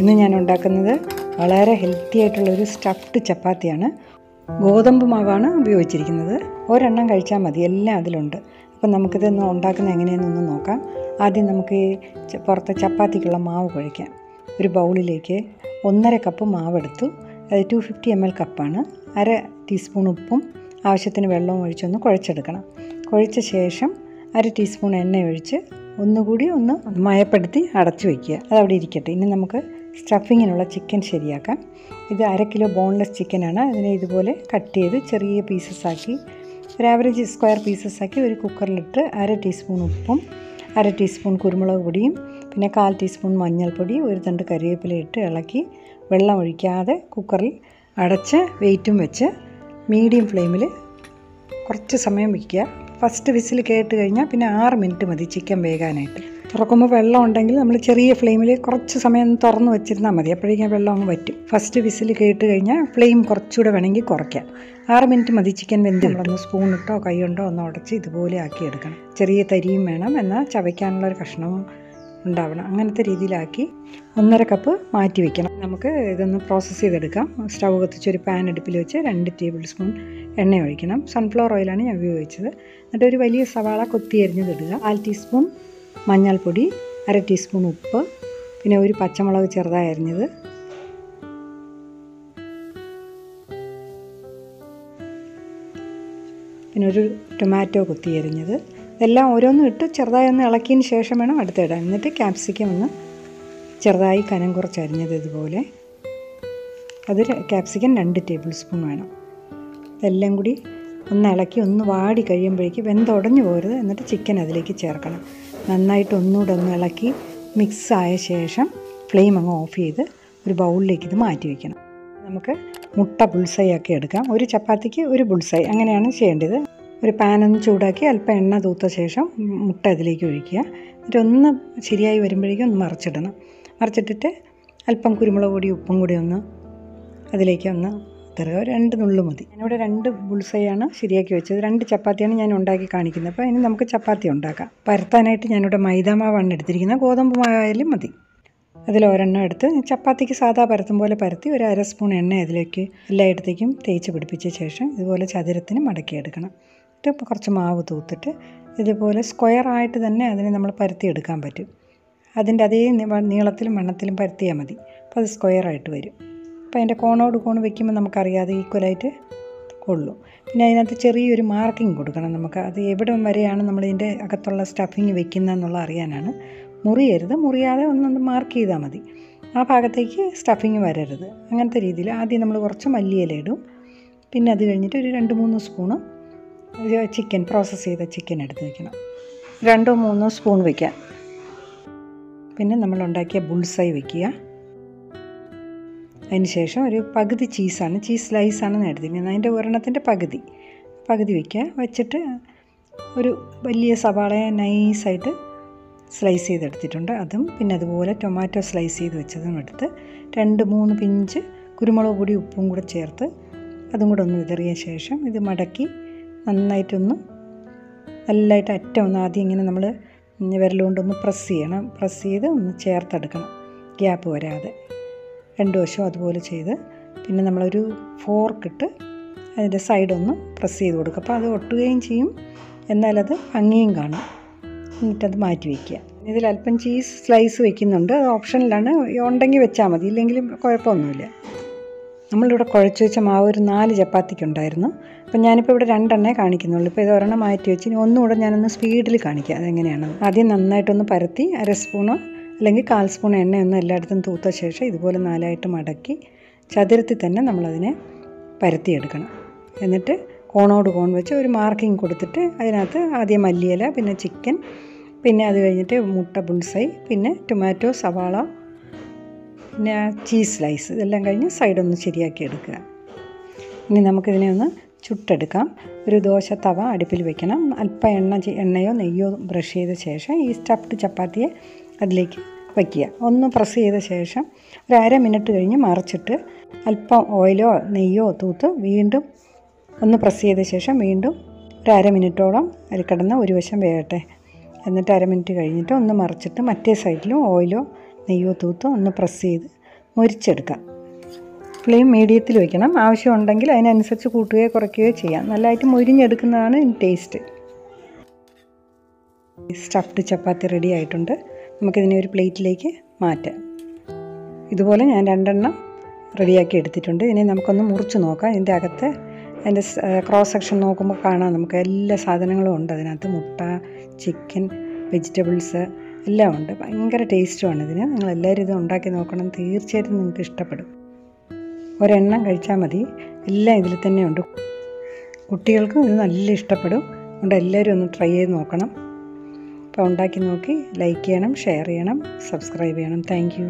ഇന്ന് ഞാൻ ഉണ്ടാക്കുന്നത് വളരെ ഹെൽത്തി ആയിട്ടുള്ളൊരു സ്റ്റഫ്ഡ് ചപ്പാത്തിയാണ്. ഗോതമ്പ് മാവാണ് ഉപയോഗിച്ചിരിക്കുന്നത്. ഒരെണ്ണം കഴിച്ചാൽ മതി, എല്ലാം അതിലുണ്ട്. അപ്പം നമുക്കിതൊന്ന് ഉണ്ടാക്കുന്നത് എങ്ങനെയെന്നൊന്ന് നോക്കാം. ആദ്യം നമുക്ക് പുറത്തെ ചപ്പാത്തിക്കുള്ള മാവ് കുഴയ്ക്കാം. ഒരു ബൗളിലേക്ക് 1.5 കപ്പ് മാവെടുത്തു. അത് 250 ml കപ്പാണ്. 1/2 ടീസ്പൂൺ ഉപ്പും ആവശ്യത്തിന് വെള്ളവും ഒഴിച്ചൊന്ന് കുഴച്ചെടുക്കണം. കുഴച്ച ശേഷം 1/2 ടീസ്പൂൺ എണ്ണ ഒഴിച്ച് ഒന്നുകൂടി ഒന്ന് മയപ്പെടുത്തി അടച്ചു വയ്ക്കുക. അതവിടെ ഇരിക്കട്ടെ. ഇനി നമുക്ക് സ്റ്റഫിങ്ങിനുള്ള ചിക്കൻ ശരിയാക്കാം. ഇത് 1/2 കിലോ ബോൺലെസ് ചിക്കനാണ്. അതിനെ ഇതുപോലെ കട്ട് ചെയ്ത് ചെറിയ പീസസാക്കി, ഒരു ആവറേജ് സ്ക്വയർ പീസസാക്കി ഒരു കുക്കറിലിട്ട് 1/2 ടീസ്പൂൺ ഉപ്പും 1/2 ടീസ്പൂൺ കുരുമുളക് പൊടിയും പിന്നെ 1/4 ടീസ്പൂൺ മഞ്ഞൾപ്പൊടി, ഒരു തണ്ട് കരിവേപ്പില ഇട്ട് ഇളക്കി വെള്ളം ഒഴിക്കാതെ കുക്കറിൽ അടച്ച് വെയിറ്റും വെച്ച് മീഡിയം ഫ്ലെയിമിൽ കുറച്ച് സമയം വയ്ക്കുക. ഫസ്റ്റ് വിസിൽ കേട്ട് കഴിഞ്ഞാൽ പിന്നെ 6 മിനിറ്റ് മതി ചിക്കൻ വേകാനായിട്ട്. തുറക്കുമ്പോൾ വെള്ളം ഉണ്ടെങ്കിൽ നമ്മൾ ചെറിയ ഫ്ലെയിമിൽ കുറച്ച് സമയം തുറന്ന് വെച്ചിരുന്നാൽ മതി. അപ്പോഴേക്കും വെള്ളം അങ്ങ് വറ്റും. ഫസ്റ്റ് വിസിൽ കേട്ട് കഴിഞ്ഞാൽ ഫ്ലെയിം കുറച്ചുകൂടെ വേണമെങ്കിൽ കുറയ്ക്കാം. 6 മിനിറ്റ് മതി ചിക്കൻ വെന്ത്. നമ്മളൊന്ന് സ്പൂണിട്ടോ കൈകൊണ്ടോ ഒന്ന് ഉടച്ച് ഇതുപോലെ ആക്കിയെടുക്കണം. ചെറിയ തരിയും വേണം, എന്നാൽ ചവയ്ക്കാനുള്ളൊരു കഷ്ണവും ഉണ്ടാവണം. അങ്ങനത്തെ രീതിയിലാക്കി 1.5 കപ്പ് മാറ്റി വയ്ക്കണം. നമുക്ക് ഇതൊന്ന് പ്രോസസ്സ് ചെയ്തെടുക്കാം. സ്റ്റൗ കത്തിച്ചൊരു പാൻ അടുപ്പിൽ വെച്ച് 2 ടേബിൾ സ്പൂൺ എണ്ണ ഒഴിക്കണം. സൺഫ്ലവർ ഓയിലാണ് ഞാൻ ഉപയോഗിച്ചത്. എന്നിട്ട് ഒരു വലിയ സവാള കൊത്തി അരിഞ്ഞതിടുക. 1/4 ടീസ്പൂൺ മഞ്ഞൾപ്പൊടി, 1/2 ടീസ്പൂൺ ഉപ്പ്, പിന്നെ ഒരു പച്ചമുളക് ചെറുതായി അരിഞ്ഞത്, പിന്നെ ഒരു ടൊമാറ്റോ കൊത്തി അരിഞ്ഞത്. ഇതെല്ലാം ഓരോന്നും ഇട്ട് ചെറുതായി ഒന്ന് ഇളക്കിയതിന് ശേഷം വേണം അടുത്തിടാൻ. എന്നിട്ട് ക്യാപ്സിക്കം ഒന്ന് ചെറുതായി കനം കുറച്ച് അരിഞ്ഞത് ഇതുപോലെ. അത് ക്യാപ്സിക്കം 2 ടേബിൾ സ്പൂൺ വേണം. ഇതെല്ലാം കൂടി ഒന്ന് ഇളക്കി ഒന്ന് വാടി കഴിയുമ്പോഴേക്ക് വെന്തുടഞ്ഞു പോകരുത്. എന്നിട്ട് ചിക്കൻ അതിലേക്ക് ചേർക്കണം. നന്നായിട്ട് ഒന്നുകൂടെ ഒന്ന് ഇളക്കി മിക്സ് ആയ ശേഷം ഫ്ലെയിം അങ്ങ് ഓഫ് ചെയ്ത് ഒരു ബൗളിലേക്ക് ഇത് മാറ്റി വയ്ക്കണം. നമുക്ക് മുട്ട ബുൾസൈ ആക്കി എടുക്കാം. ഒരു ചപ്പാത്തിക്ക് ഒരു ബുൾസൈ, അങ്ങനെയാണ് ചെയ്യേണ്ടത്. ഒരു പാനൊന്ന് ചൂടാക്കി അല്പം എണ്ണ തൂത്ത ശേഷം മുട്ട അതിലേക്ക് ഒഴിക്കുക. എന്നിട്ട് ഒന്ന് ശരിയായി വരുമ്പോഴേക്കും ഒന്ന് മറിച്ചിടണം. മറിച്ചിട്ടിട്ട് അല്പം കുരുമുളക് പൊടി ഉപ്പും കൂടി ഒന്ന് അതിലേക്ക് ഒന്ന് തരുക. 2 നുള്ളു മതി. ഞാനിവിടെ 2 ബുൾസൈയാണ് ശരിയാക്കി വെച്ചത്. 2 ചപ്പാത്തിയാണ് ഞാൻ ഉണ്ടാക്കി കാണിക്കുന്നത്. അപ്പോൾ ഇനി നമുക്ക് ചപ്പാത്തി ഉണ്ടാക്കാം. പരത്താനായിട്ട് ഞാനിവിടെ മൈദാമാവാണ് എടുത്തിരിക്കുന്നത്. ഗോതമ്പ് മാവായാലും മതി. അതിലൊരെണ്ണം എടുത്ത് ചപ്പാത്തിക്ക് സാധാ പരത്തും പോലെ പരത്തി ഒരു 1/2 സ്പൂൺ എണ്ണ അതിലേക്ക് എല്ലായിടത്തേക്കും തേച്ച് പിടിപ്പിച്ച ശേഷം ഇതുപോലെ ചതുരത്തിന് മടക്കിയെടുക്കണം. എന്നിട്ട് കുറച്ച് മാവ് തൂത്തിട്ട് ഇതുപോലെ സ്ക്വയറായിട്ട് തന്നെ അതിനെ നമ്മൾ പരത്തിയെടുക്കാൻ പറ്റും. അതിൻ്റെ അതേ നീളത്തിലും വണ്ണത്തിലും പരത്തിയാൽ മതി. അപ്പോൾ അത് സ്ക്വയറായിട്ട് വരും. അപ്പോൾ അതിൻ്റെ കോണോട് കോണ് വയ്ക്കുമ്പോൾ നമുക്കറിയാതെ ഈക്വലായിട്ട് കൊള്ളും. പിന്നെ അതിനകത്ത് ചെറിയൊരു മാർക്കിങ് കൊടുക്കണം നമുക്ക്. അത് എവിടെ വരെയാണ് നമ്മളിതിൻ്റെ അകത്തുള്ള സ്റ്റഫിങ് വെക്കുന്നതെന്നുള്ള അറിയാനാണ്. മുറിയരുത്, മുറിയാതെ ഒന്നൊന്ന് മാർക്ക് ചെയ്താൽ മതി. ആ ഭാഗത്തേക്ക് സ്റ്റഫിങ് വരരുത്. അങ്ങനത്തെ രീതിയിൽ ആദ്യം നമ്മൾ കുറച്ച് മല്ലിയില ഇടും. പിന്നെ അത് കഴിഞ്ഞിട്ട് ഒരു 2-3 സ്പൂണ് ചിക്കൻ, പ്രോസസ്സ് ചെയ്ത ചിക്കൻ എടുത്ത് വയ്ക്കണം. 2-3 സ്പൂൺ വയ്ക്കാം. പിന്നെ നമ്മളുണ്ടാക്കിയ ബുൾസൈ വയ്ക്കുക. അതിന് ശേഷം ഒരു പകുതി ചീസ് സ്ലൈസാണ് എടുത്തിരിക്കുന്നത്. അതിൻ്റെ ഒരെണ്ണത്തിൻ്റെ പകുതി വയ്ക്കുക. വച്ചിട്ട് ഒരു വലിയ സവാളയെ നൈസായിട്ട് സ്ലൈസ് ചെയ്തെടുത്തിട്ടുണ്ട്. അതും പിന്നെ അതുപോലെ ടൊമാറ്റോ സ്ലൈസ് ചെയ്ത് വെച്ചതും എടുത്ത് 2-3 പിഞ്ച് കുരുമുളക് പൊടി ഉപ്പും കൂടെ ചേർത്ത് അതും കൂടെ ഒന്ന് വിതറിയ ശേഷം ഇത് മടക്കി നല്ലതായിട്ട് അറ്റം ഒന്ന് ആദ്യം ഇങ്ങനെ നമ്മൾ വിരലുകൊണ്ടൊന്ന് പ്രസ് ചെയ്യണം. പ്രസ് ചെയ്ത് ഒന്ന് ചേർത്തെടുക്കണം, ഗ്യാപ്പ് വരാതെ. 2 വശവും അതുപോലെ ചെയ്ത് പിന്നെ നമ്മളൊരു ഫോർക്കിട്ട് അതിൻ്റെ സൈഡൊന്ന് പ്രസ് ചെയ്ത് കൊടുക്കുക. അപ്പോൾ അത് ഒട്ടുകയും ചെയ്യും, എന്നാലത് ഭംഗിയും കാണും. എന്നിട്ടത് മാറ്റി വയ്ക്കുക. ഇതിലല്പം ചീസ് സ്ലൈസ് വയ്ക്കുന്നുണ്ട്. അത് ഓപ്ഷനിലാണ്, ഉണ്ടെങ്കിൽ വെച്ചാൽ മതി, ഇല്ലെങ്കിലും കുഴപ്പമൊന്നുമില്ല. നമ്മളിവിടെ കുഴച്ച് വെച്ച മാവ് ഒരു 4 ചപ്പാത്തിക്കുണ്ടായിരുന്നു. അപ്പോൾ ഞാനിപ്പോൾ ഇവിടെ 2 എണ്ണേ കാണിക്കുന്നുള്ളൂ. ഇപ്പോൾ ഇത് ഒരെണ്ണം മാറ്റി വെച്ച് ഇനി ഒന്നുകൂടെ ഞാനൊന്ന് സ്പീഡിൽ കാണിക്കാം അതെങ്ങനെയാണ്. ആദ്യം നന്നായിട്ടൊന്ന് പരത്തി 1/2 സ്പൂണോ അല്ലെങ്കിൽ 1/4 സ്പൂൺ എണ്ണയൊന്നും എല്ലായിടത്തും തൂത്ത ശേഷം ഇതുപോലെ 4ആയിട്ട് മടക്കി ചതുരത്തിൽ തന്നെ നമ്മളതിനെ പരത്തിയെടുക്കണം. എന്നിട്ട് കോണോട് കോൺ വെച്ച് ഒരു മാർക്കിങ് കൊടുത്തിട്ട് അതിനകത്ത് ആദ്യം മല്ലിയില, പിന്നെ ചിക്കൻ, പിന്നെ അത് കഴിഞ്ഞിട്ട് മുട്ട ബുൾസൈ, പിന്നെ ടൊമാറ്റോ, സവാള, പിന്നെ ചീസ് സ്ലൈസ്, ഇതെല്ലാം കഴിഞ്ഞ് സൈഡൊന്ന് ശരിയാക്കി എടുക്കുക. ഇനി നമുക്കിതിനെ ഒന്ന് ചുട്ടെടുക്കാം. ഒരു ദോശ തവ അടുപ്പിൽ വെക്കണം. അല്പം എണ്ണയോ നെയ്യോ ബ്രഷ് ചെയ്ത ശേഷം ഈ സ്റ്റഫ്ഡ് ചപ്പാത്തിയെ അതിലേക്ക് വയ്ക്കുക. ഒന്ന് പ്രസ് ചെയ്ത ശേഷം ഒരു 1/2 മിനിറ്റ് കഴിഞ്ഞ് മറിച്ചിട്ട് അല്പം ഓയിലോ നെയ്യോ തൂത്ത് വീണ്ടും ഒന്ന് പ്രസ് ചെയ്ത ശേഷം വീണ്ടും ഒരു 1/2 മിനിറ്റോളം അതിൽ കിടന്ന് ഒരു വശം വേകട്ടെ. എന്നിട്ട് 1/2 മിനിറ്റ് കഴിഞ്ഞിട്ട് ഒന്ന് മറിച്ചിട്ട് മറ്റേ സൈഡിലും ഓയിലോ നെയ്യോ തൂത്ത് ഒന്ന് പ്രസ് ചെയ്ത് മുരിച്ചെടുക്കാം. ഫ്ലെയിം മീഡിയത്തിൽ വയ്ക്കണം. ആവശ്യമുണ്ടെങ്കിൽ അതിനനുസരിച്ച് കൂട്ടുകയോ കുറയ്ക്കുകയോ ചെയ്യാം. നല്ലതായിട്ട് മൊരിഞ്ഞെടുക്കുന്നതാണ് ടേസ്റ്റ്. സ്റ്റഫ്ഡ് ചപ്പാത്തി റെഡി ആയിട്ടുണ്ട്. നമുക്കിതിനെ ഒരു പ്ലേറ്റിലേക്ക് മാറ്റാം. ഇതുപോലെ ഞാൻ 2 എണ്ണം റെഡിയാക്കി എടുത്തിട്ടുണ്ട്. ഇനി നമുക്കൊന്ന് മുറിച്ച് നോക്കാം. ഇതിൻ്റെ അകത്ത് അതിൻ്റെ ക്രോസ് സെക്ഷൻ നോക്കുമ്പോൾ കാണാം നമുക്ക് എല്ലാ സാധനങ്ങളും ഉണ്ട് അതിനകത്ത്. മുട്ട, ചിക്കൻ, വെജിറ്റബിൾസ് എല്ലാം ഉണ്ട്. ഭയങ്കര ടേസ്റ്റുമാണ് ഇതിന്. നിങ്ങളെല്ലാവരും ഇത് ഉണ്ടാക്കി നോക്കണം. തീർച്ചയായിട്ടും നിങ്ങൾക്ക് ഇഷ്ടപ്പെടും. ഒരെണ്ണം കഴിച്ചാൽ മതി. എല്ലാം ഇതിൽ തന്നെയുണ്ട്. കുട്ടികൾക്കും ഇത് നല്ല ഇഷ്ടപ്പെടും. അതുകൊണ്ട് എല്ലാവരും ഒന്ന് ട്രൈ ചെയ്ത് നോക്കണം. അപ്പോൾ ഉണ്ടാക്കി നോക്കി ലൈക്ക് ചെയ്യണം, ഷെയർ ചെയ്യണം, സബ്സ്ക്രൈബ് ചെയ്യണം. Thank you.